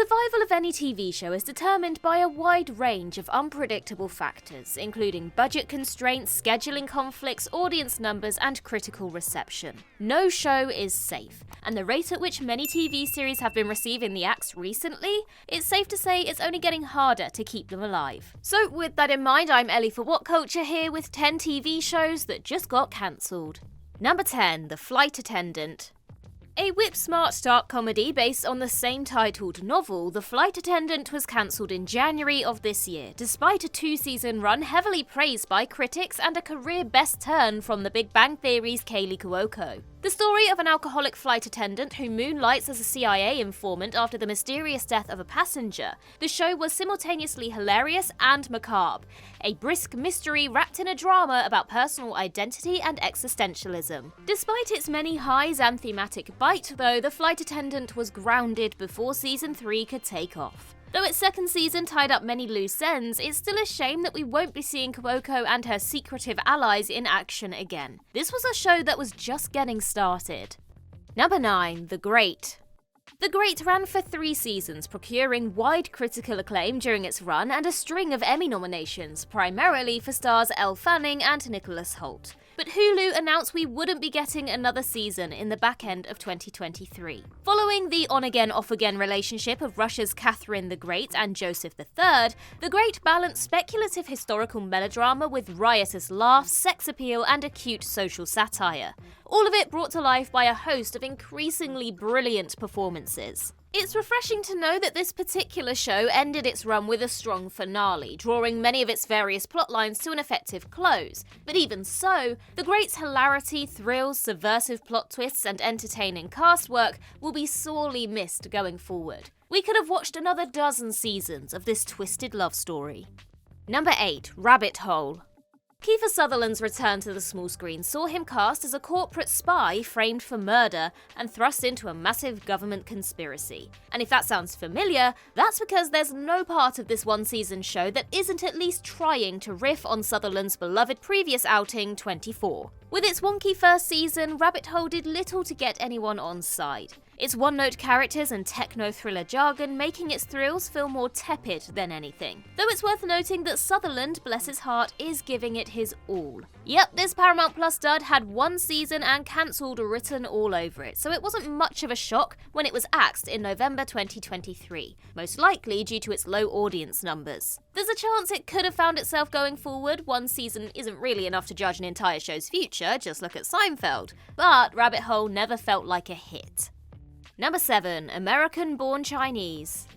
survival of any TV show is determined by a wide range of unpredictable factors, including budget constraints, scheduling conflicts, audience numbers, and critical reception. No show is safe, and the rate at which many TV series have been receiving the axe recently, it's safe to say it's only getting harder to keep them alive. So with that in mind, I'm Ellie for What Culture here with 10 TV shows that just got cancelled. Number 10, The Flight Attendant. A whip-smart dark comedy based on the same titled novel, The Flight Attendant was cancelled in January of this year, despite a 2-season run heavily praised by critics and a career best turn from The Big Bang Theory's Kaylee Cuoco. The story of an alcoholic flight attendant who moonlights as a CIA informant after the mysterious death of a passenger, the show was simultaneously hilarious and macabre, a brisk mystery wrapped in a drama about personal identity and existentialism. Despite its many highs and thematic bite, though, The Flight Attendant was grounded before season 3 could take off. Though its second season tied up many loose ends, it's still a shame that we won't be seeing Cuoco and her secretive allies in action again. This was a show that was just getting started. Number 9, The Great. The Great ran for 3 seasons, procuring wide critical acclaim during its run and a string of Emmy nominations, primarily for stars Elle Fanning and Nicholas Hoult. But Hulu announced we wouldn't be getting another season in the back end of 2023. Following the on-again, off-again relationship of Russia's Catherine the Great and Joseph III, The Great balanced speculative historical melodrama with riotous laughs, sex appeal, and acute social satire. All of it brought to life by a host of increasingly brilliant performances. It's refreshing to know that this particular show ended its run with a strong finale, drawing many of its various plotlines to an effective close. But even so, The Great's hilarity, thrills, subversive plot twists, and entertaining cast work will be sorely missed going forward. We could have watched another dozen seasons of this twisted love story. Number 8, Rabbit Hole. Kiefer Sutherland's return to the small screen saw him cast as a corporate spy framed for murder and thrust into a massive government conspiracy. And if that sounds familiar, that's because there's no part of this one-season show that isn't at least trying to riff on Sutherland's beloved previous outing, 24. With its wonky first season, Rabbit Hole did little to get anyone on side. Its one-note characters and techno-thriller jargon making its thrills feel more tepid than anything. Though it's worth noting that Sutherland, bless his heart, is giving it his all. Yep, this Paramount Plus dud had 1 season and cancelled written all over it, so it wasn't much of a shock when it was axed in November 2023, most likely due to its low audience numbers. There's a chance it could have found itself going forward. 1 season isn't really enough to judge an entire show's future, just look at Seinfeld. But Rabbit Hole never felt like a hit. Number 7, American-Born Chinese.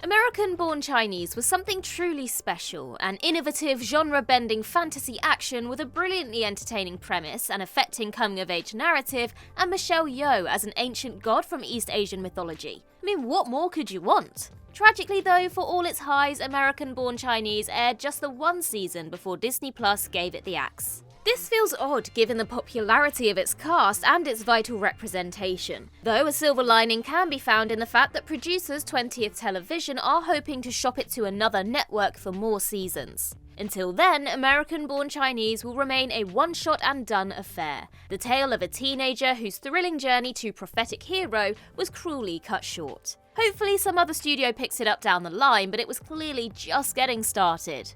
American-Born Chinese was something truly special, an innovative, genre-bending fantasy action with a brilliantly entertaining premise, an affecting coming-of-age narrative, and Michelle Yeoh as an ancient god from East Asian mythology. I mean, what more could you want? Tragically though, for all its highs, American-Born Chinese aired just the 1 season before Disney Plus gave it the axe. This feels odd given the popularity of its cast and its vital representation, though a silver lining can be found in the fact that producers 20th Television are hoping to shop it to another network for more seasons. Until then, American-Born Chinese will remain a one-shot and done affair, the tale of a teenager whose thrilling journey to prophetic hero was cruelly cut short. Hopefully some other studio picks it up down the line, but it was clearly just getting started.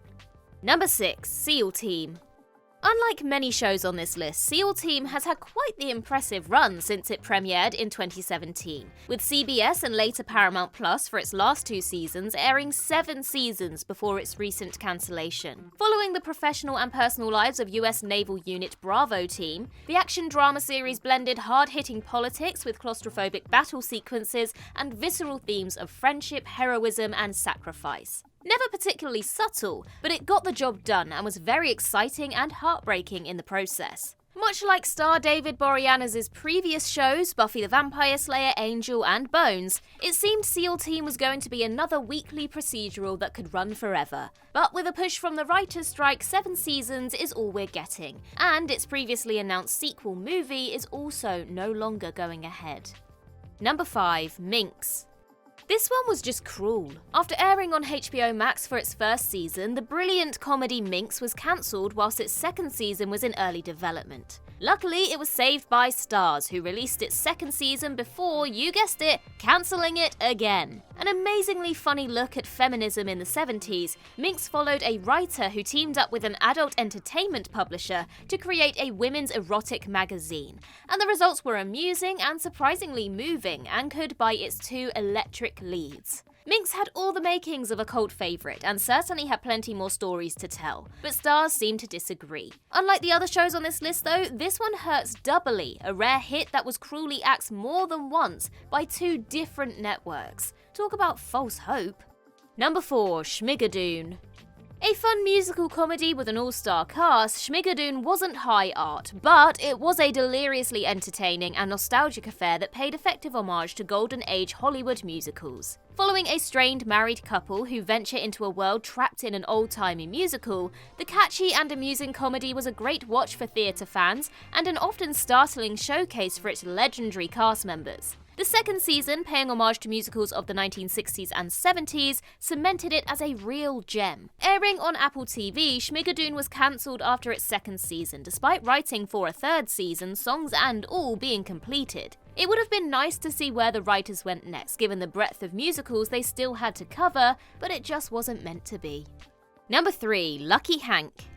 Number 6, SEAL Team. Unlike many shows on this list, SEAL Team has had quite the impressive run since it premiered in 2017, with CBS and later Paramount Plus for its last 2 seasons airing 7 seasons before its recent cancellation. Following the professional and personal lives of US Naval Unit Bravo Team, the action drama series blended hard-hitting politics with claustrophobic battle sequences and visceral themes of friendship, heroism, and sacrifice. Never particularly subtle, but it got the job done and was very exciting and heartbreaking in the process. Much like star David Boreanaz's previous shows, Buffy the Vampire Slayer, Angel, and Bones, it seemed SEAL Team was going to be another weekly procedural that could run forever. But with a push from the writer's strike, 7 seasons is all we're getting, and its previously announced sequel movie is also no longer going ahead. Number 5, Minks. This one was just cruel. After airing on HBO Max for its first season, the brilliant comedy Minks was cancelled whilst its second season was in early development. Luckily, it was saved by Starz, who released its second season before, you guessed it, cancelling it again. An amazingly funny look at feminism in the 70s, Minks followed a writer who teamed up with an adult entertainment publisher to create a women's erotic magazine, and the results were amusing and surprisingly moving, anchored by its two electric leads. Minks had all the makings of a cult favourite and certainly had plenty more stories to tell, but Starz seemed to disagree. Unlike the other shows on this list though, this one hurts doubly, a rare hit that was cruelly axed more than once by two different networks. Talk about false hope. Number 4. Schmigadoon. A fun musical comedy with an all-star cast, Schmigadoon wasn't high art, but it was a deliriously entertaining and nostalgic affair that paid effective homage to Golden Age Hollywood musicals. Following a strained married couple who venture into a world trapped in an old-timey musical, the catchy and amusing comedy was a great watch for theatre fans and an often startling showcase for its legendary cast members. The second season, paying homage to musicals of the 1960s and 70s, cemented it as a real gem. Airing on Apple TV, Schmigadoon was cancelled after its second season, despite writing for a third season, songs and all being completed. It would have been nice to see where the writers went next, given the breadth of musicals they still had to cover, but it just wasn't meant to be. Number 3. Lucky Hank.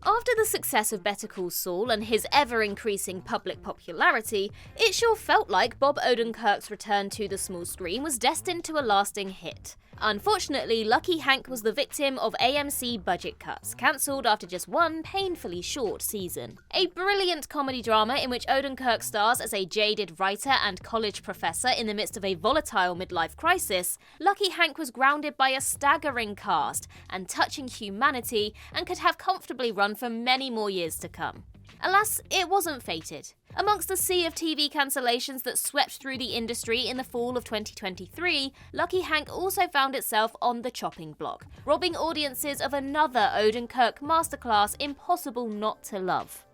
After the success of Better Call Saul and his ever-increasing public popularity, it sure felt like Bob Odenkirk's return to the small screen was destined to a lasting hit. Unfortunately, Lucky Hank was the victim of AMC budget cuts, cancelled after just one painfully short season. A brilliant comedy drama in which Odenkirk stars as a jaded writer and college professor in the midst of a volatile midlife crisis, Lucky Hank was grounded by a staggering cast and touching humanity and could have comfortably run for many more years to come. Alas, it wasn't fated. Amongst the sea of TV cancellations that swept through the industry in the fall of 2023, Lucky Hank also found itself on the chopping block, robbing audiences of another Odenkirk masterclass impossible not to love.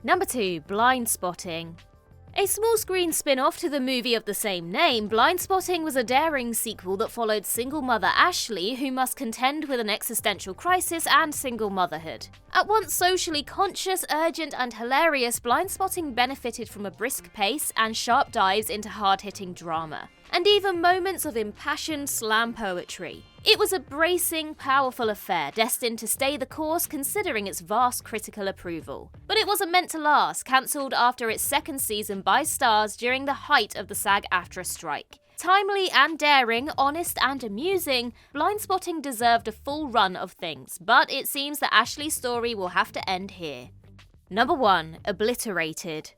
Number 2. Blindspotting. A small-screen spin-off to the movie of the same name, Blindspotting was a daring sequel that followed single mother Ashley, who must contend with an existential crisis and single motherhood. At once socially conscious, urgent and hilarious, Blindspotting benefited from a brisk pace and sharp dives into hard-hitting drama, and even moments of impassioned slam poetry. It was a bracing, powerful affair, destined to stay the course considering its vast critical approval. But it wasn't meant to last, cancelled after its second season by Starz during the height of the SAG-AFTRA strike. Timely and daring, honest and amusing, Blindspotting deserved a full run of things, but it seems that Ashley's story will have to end here. Number 1. Obliterated.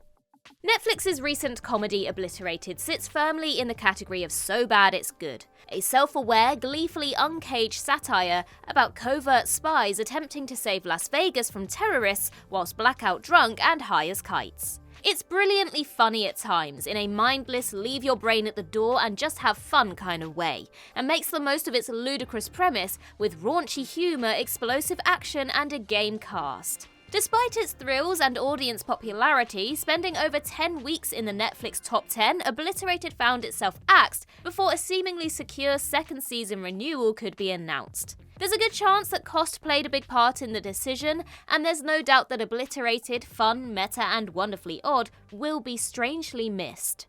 Netflix's recent comedy Obliterated sits firmly in the category of so bad it's good. A self-aware, gleefully uncaged satire about covert spies attempting to save Las Vegas from terrorists whilst blackout drunk and high as kites. It's brilliantly funny at times, in a mindless, leave your brain at the door and just have fun kind of way, and makes the most of its ludicrous premise with raunchy humour, explosive action and a game cast. Despite its thrills and audience popularity, spending over 10 weeks in the Netflix top 10, Obliterated found itself axed before a seemingly secure second season renewal could be announced. There's a good chance that cost played a big part in the decision, and there's no doubt that Obliterated, fun, meta and wonderfully odd, will be strangely missed.